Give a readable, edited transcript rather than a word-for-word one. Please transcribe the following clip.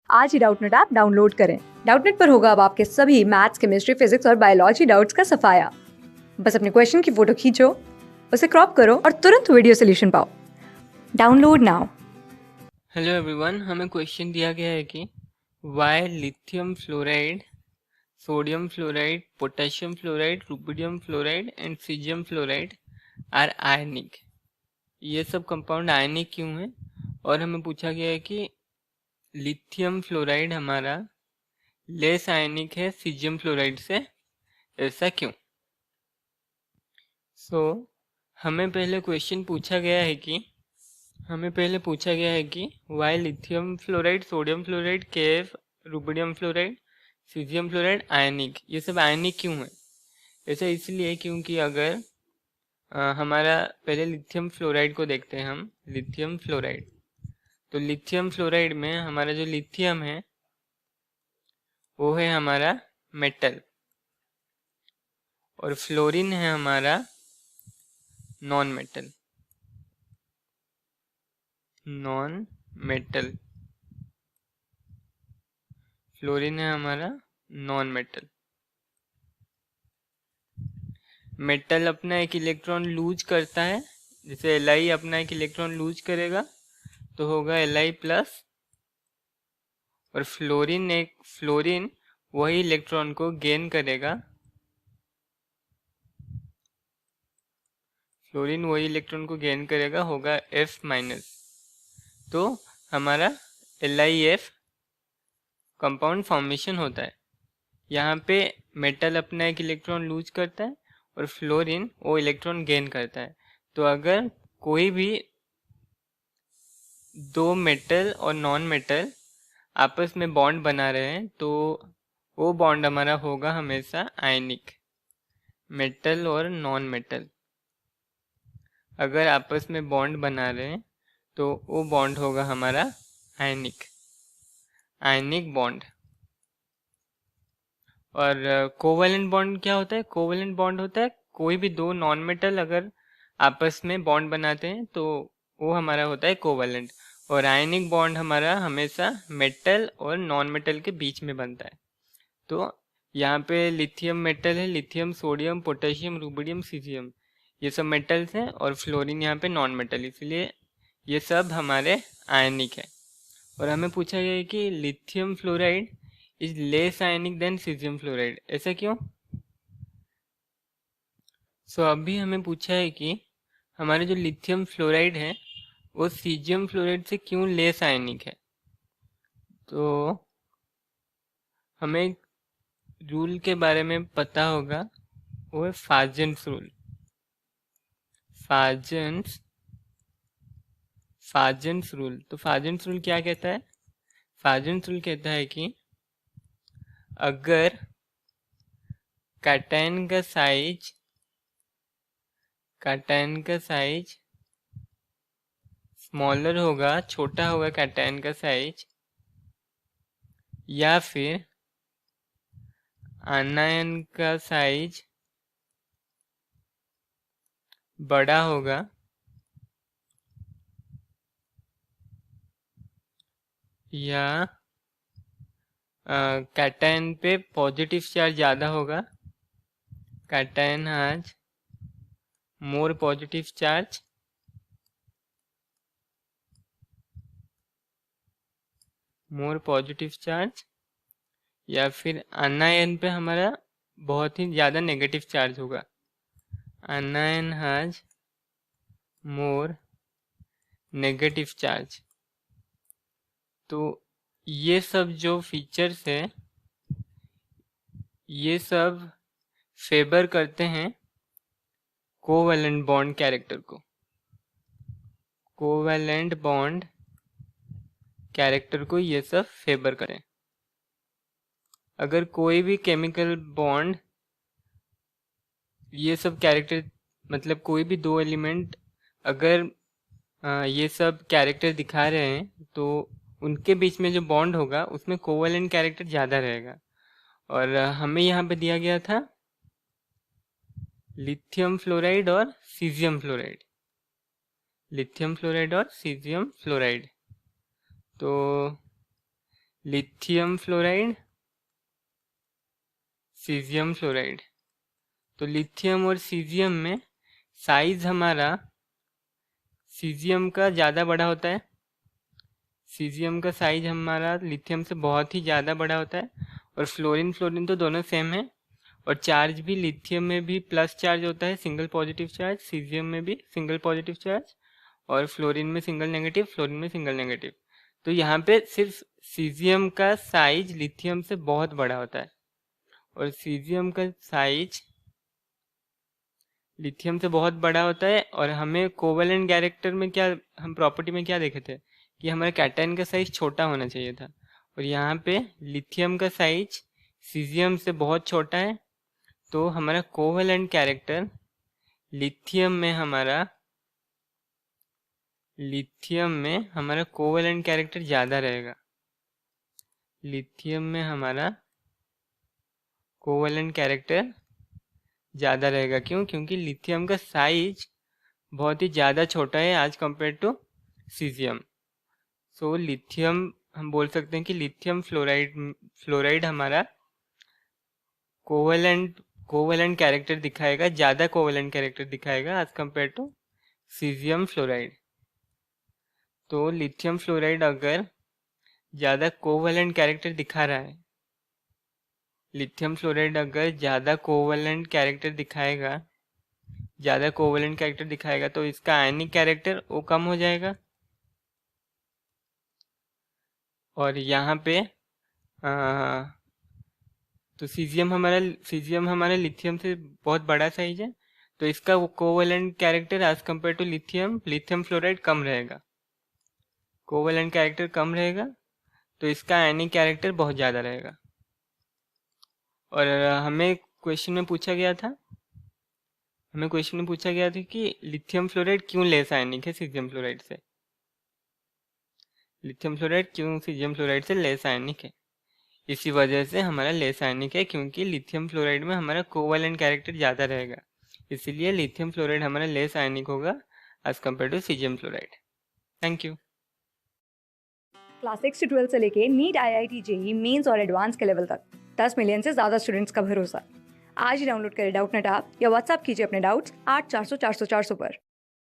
आज ही Doubtnut app download करें। Doubtnut पर होगा अब आपके सभी मैथ्स, केमिस्ट्री, फिजिक्स और बायोलॉजी डाउट्स का सफाया। बस अपने क्वेश्चन की फोटो खींचो, उसे क्रॉप करो और तुरंत वीडियो सोल्यूशन पाओ। Download now. हेलो एवरीवन, हमें क्वेश्चन दिया गया है कि why lithium fluoride, sodium fluoride, potassium fluoride, rubidium fluoride and caesium fluoride are ionic. ये सब कंपाउंड आयनिक क्यों है? और हमें पूछा गया है कि लिथियम फ्लोराइड हमारा लेस आयनिक है सीजियम फ्लोराइड से, ऐसा क्यों? हमें पहले क्वेश्चन पूछा गया है कि why lithium fluoride, sodium fluoride, KF, rubidium fluoride, caesium fluoride ionic, ये सब आयनिक क्यों है? ऐसा इसलिए क्योंकि अगर हमारा पहले लिथियम फ्लोराइड को देखते हैं हम, लिथियम फ्लोराइड। तो लिथियम फ्लोराइड में हमारा जो लिथियम है वो है हमारा मेटल, और फ्लोरीन है हमारा नॉन मेटल। फ्लोरीन है हमारा नॉन मेटल। मेटल अपना एक इलेक्ट्रॉन लूज करता है, जैसे Li अपना एक इलेक्ट्रॉन लूज करेगा तो होगा Li प्लस, और फ्लोरीन वही इलेक्ट्रॉन को गेन करेगा, होगा F माइनस। तो हमारा LiF कंपाउंड फॉर्मेशन होता है। यहाँ पे मेटल अपना एक इलेक्ट्रॉन लूज करता है और फ्लोरीन वो इलेक्ट्रॉन गेन करता है। तो अगर कोई भी दो मेटल और नॉन मेटल आपस में बॉन्ड बना रहे हैं तो वो बॉन्ड हमारा होगा हमेशा आयनिक। मेटल और नॉन मेटल अगर आपस में बॉन्ड बना रहे हैं तो वो बॉन्ड होगा हमारा आयनिक बॉन्ड। और कोवेलेंट बॉन्ड क्या होता है? कोवेलेंट बॉन्ड होता है कोई भी दो नॉन मेटल अगर आपस में बॉन्ड बनाते हैं तो वो हमारा होता है कोवेलेंट। और आयनिक बॉन्ड हमारा हमेशा मेटल और नॉन मेटल के बीच में बनता है। तो यहाँ पे लिथियम मेटल है, lithium, sodium, potassium, rubidium, caesium, ये सब मेटल्स हैं, और फ्लोरीन यहाँ पे नॉन मेटल, इसलिए ये सब हमारे आयनिक है। और हमें पूछा गया है कि lithium fluoride is less ionic than caesium fluoride, ऐसा क्यों? अभी हमें पूछा है कि हमारे जो लिथियम फ्लोराइड है वो सीजियम फ्लोराइड से क्यों लेस आयनिक है। तो हमें एक रूल के बारे में पता होगा, वो है फाजेंस रूल। फाजेंस रूल। तो फाजेंस रूल क्या कहता है? फाजेंस रूल कहता है कि अगर कैटायन का साइज स्मॉलर होगा, छोटा होगा कैटायन का साइज, या फिर आनायन का साइज बड़ा होगा, या कैटायन पे पॉजिटिव चार्ज ज़्यादा होगा, cation has more positive charge, या फिर आनायन पे हमारा बहुत ही ज़्यादा नेगेटिव चार्ज होगा, आनायन हैज मोर नेगेटिव चार्ज। तो ये सब जो फीचर्स है ये सब फेवर करते हैं कोवैलेंट बॉन्ड कैरेक्टर को। कोवैलेंट बॉन्ड कैरेक्टर को ये सब फेवर करें। अगर कोई भी केमिकल बॉन्ड ये सब कैरेक्टर, मतलब कोई भी दो एलिमेंट अगर ये सब कैरेक्टर दिखा रहे हैं तो उनके बीच में जो बॉन्ड होगा उसमें कोवैलेंट कैरेक्टर ज़्यादा रहेगा। और हमें यहाँ पे दिया गया था लिथियम फ्लोराइड और सीजियम फ्लोराइड। तो लिथियम फ्लोराइड, सीजियम फ्लोराइड। तो लिथियम और सीजियम में साइज हमारा सीजियम का ज़्यादा बड़ा होता है। सीजियम का साइज हमारा लिथियम से बहुत ही ज़्यादा बड़ा होता है। और फ्लोरीन फ्लोरीन तो दोनों सेम है। और चार्ज भी लिथियम में भी प्लस चार्ज होता है, सिंगल पॉजिटिव चार्ज, सीजियम में भी सिंगल पॉजिटिव चार्ज, और फ्लोरीन में सिंगल नेगेटिव, फ्लोरीन में सिंगल नेगेटिव। तो यहाँ पे सिर्फ सीजियम का साइज लिथियम से बहुत बड़ा होता है, और सीजियम का साइज लिथियम से बहुत बड़ा होता है। और हमें कोवेलेंट कैरेक्टर में क्या, हम प्रॉपर्टी में क्या देखे थे कि हमारे कैटायन का साइज छोटा होना चाहिए था, और यहाँ पे लिथियम का साइज सीजियम से बहुत छोटा है। तो हमारा कोवेलेंट कैरेक्टर लिथियम में हमारा कोवेलेंट कैरेक्टर ज़्यादा रहेगा। लिथियम में हमारा कोवेलेंट कैरेक्टर ज़्यादा रहेगा। क्यों? क्योंकि लिथियम का साइज बहुत ही ज़्यादा छोटा है as compare to caesium. So lithium, हम बोल सकते हैं कि लिथियम फ्लोराइड हमारा कोवेलेंट कैरेक्टर दिखाएगा, ज़्यादा कोवेलेंट कैरेक्टर दिखाएगा as compare to caesium fluoride. तो लिथियम फ्लोराइड अगर ज़्यादा कोवेलेंट कैरेक्टर दिखा रहा है, लिथियम फ्लोराइड अगर ज़्यादा कोवेलेंट कैरेक्टर दिखाएगा तो इसका आयनिक कैरेक्टर वो कम हो जाएगा। और यहाँ पे तो सीजियम हमारा लिथियम से बहुत बड़ा साइज है, तो इसका covalent character as compare to lithium fluoride कम रहेगा। कोवेलेंट कैरेक्टर कम रहेगा तो इसका आयनिक कैरेक्टर बहुत ज़्यादा रहेगा। और हमें क्वेश्चन में पूछा गया था कि लिथियम फ्लोराइड क्यों लेस आयनिक है सीजियम फ्लोराइड से। लिथियम फ्लोराइड क्यों सीजियम फ्लोराइड से लेस आयनिक है? इसी वजह से हमारा लेस आयनिक है, क्योंकि लिथियम फ्लोराइड में हमारा कोवेलेंट कैरेक्टर ज़्यादा रहेगा, इसीलिए लिथियम फ्लोराइड हमारा लेस आयनिक होगा as compare to caesium fluoride. Thank you. Class 6 से 12 से लेके नीट, IIT, JEE मेंस और एडवांस के लेवल तक 10 मिलियन से ज़्यादा स्टूडेंट्स का भरोसा। आज ही डाउनलोड करें डाउटनेट ऐप या व्हाट्सएप कीजिए अपने डाउट्स 8400 400 400 पर।